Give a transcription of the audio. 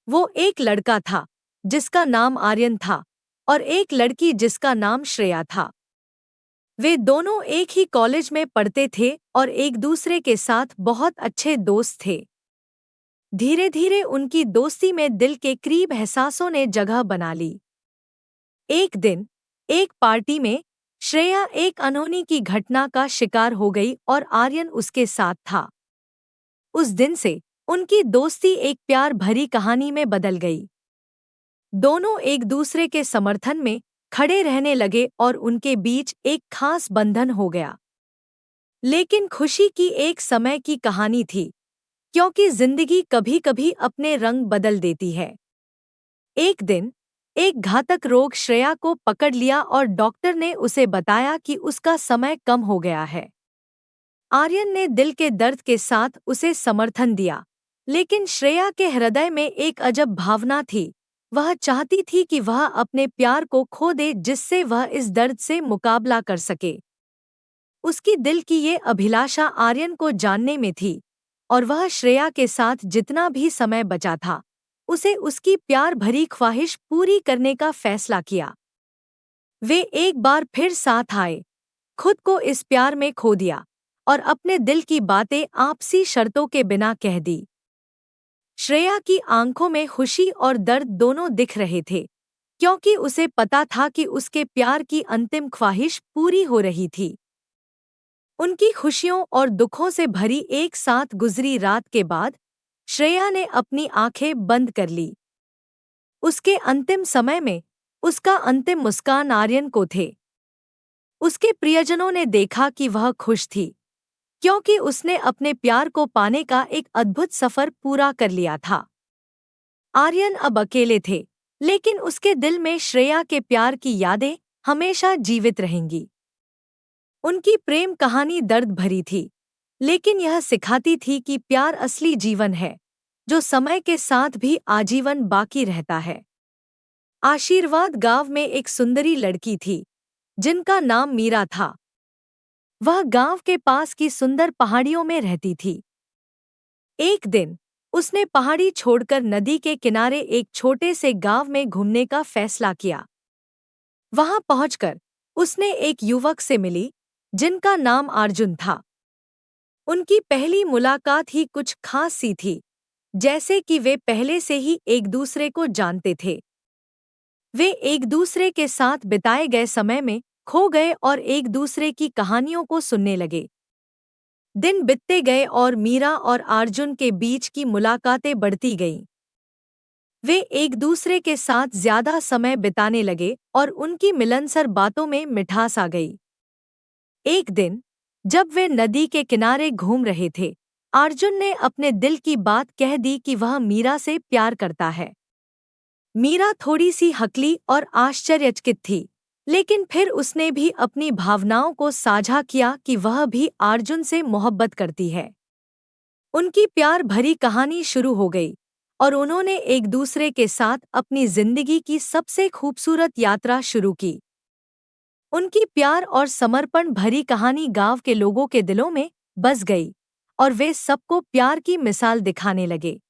वो एक लड़का था जिसका नाम आर्यन था और एक लड़की जिसका नाम श्रेया था। वे दोनों एक ही कॉलेज में पढ़ते थे और एक दूसरे के साथ बहुत अच्छे दोस्त थे। धीरे धीरे उनकी दोस्ती में दिल के करीब एहसासों ने जगह बना ली। एक दिन एक पार्टी में श्रेया एक अनहोनी की घटना का शिकार हो गई और आर्यन उसके साथ था। उस दिन से उनकी दोस्ती एक प्यार भरी कहानी में बदल गई। दोनों एक दूसरे के समर्थन में खड़े रहने लगे और उनके बीच एक खास बंधन हो गया। लेकिन खुशी की एक समय की कहानी थी, क्योंकि जिंदगी कभी-कभी अपने रंग बदल देती है। एक दिन एक घातक रोग श्रेया को पकड़ लिया और डॉक्टर ने उसे बताया कि उसका समय कम हो गया है। आर्यन ने दिल के दर्द के साथ उसे समर्थन दिया, लेकिन श्रेया के हृदय में एक अजब भावना थी। वह चाहती थी कि वह अपने प्यार को खो दे जिससे वह इस दर्द से मुकाबला कर सके। उसकी दिल की ये अभिलाषा आर्यन को जानने में थी और वह श्रेया के साथ जितना भी समय बचा था उसे उसकी प्यार भरी ख्वाहिश पूरी करने का फैसला किया। वे एक बार फिर साथ आए, खुद को इस प्यार में खो दिया और अपने दिल की बातें आपसी शर्तों के बिना कह दी। श्रेया की आंखों में खुशी और दर्द दोनों दिख रहे थे, क्योंकि उसे पता था कि उसके प्यार की अंतिम ख्वाहिश पूरी हो रही थी। उनकी खुशियों और दुखों से भरी एक साथ गुजरी रात के बाद श्रेया ने अपनी आंखें बंद कर ली। उसके अंतिम समय में उसका अंतिम मुस्कान आर्यन को थे। उसके प्रियजनों ने देखा कि वह खुश थी, क्योंकि उसने अपने प्यार को पाने का एक अद्भुत सफर पूरा कर लिया था। आर्यन अब अकेले थे, लेकिन उसके दिल में श्रेया के प्यार की यादें हमेशा जीवित रहेंगी। उनकी प्रेम कहानी दर्द भरी थी, लेकिन यह सिखाती थी कि प्यार असली जीवन है, जो समय के साथ भी आजीवन बाकी रहता है। आशीर्वाद गांव में एक सुंदरी लड़की थी, जिनका नाम मीरा था। वह गांव के पास की सुंदर पहाड़ियों में रहती थी। एक दिन उसने पहाड़ी छोड़कर नदी के किनारे एक छोटे से गांव में घूमने का फैसला किया। वहां पहुंचकर उसने एक युवक से मिली, जिनका नाम अर्जुन था। उनकी पहली मुलाकात ही कुछ खास सी थी, जैसे कि वे पहले से ही एक दूसरे को जानते थे। वे एक दूसरे के साथ बिताए गए समय में खो गए और एक दूसरे की कहानियों को सुनने लगे। दिन बीतते गए और मीरा और अर्जुन के बीच की मुलाकातें बढ़ती गईं। वे एक दूसरे के साथ ज्यादा समय बिताने लगे और उनकी मिलनसार बातों में मिठास आ गई। एक दिन जब वे नदी के किनारे घूम रहे थे, अर्जुन ने अपने दिल की बात कह दी कि वह मीरा से प्यार करता है। मीरा थोड़ी सी हकली और आश्चर्यचकित थी, लेकिन फिर उसने भी अपनी भावनाओं को साझा किया कि वह भी अर्जुन से मोहब्बत करती है। उनकी प्यार भरी कहानी शुरू हो गई और उन्होंने एक दूसरे के साथ अपनी जिंदगी की सबसे खूबसूरत यात्रा शुरू की। उनकी प्यार और समर्पण भरी कहानी गांव के लोगों के दिलों में बस गई और वे सबको प्यार की मिसाल दिखाने लगे।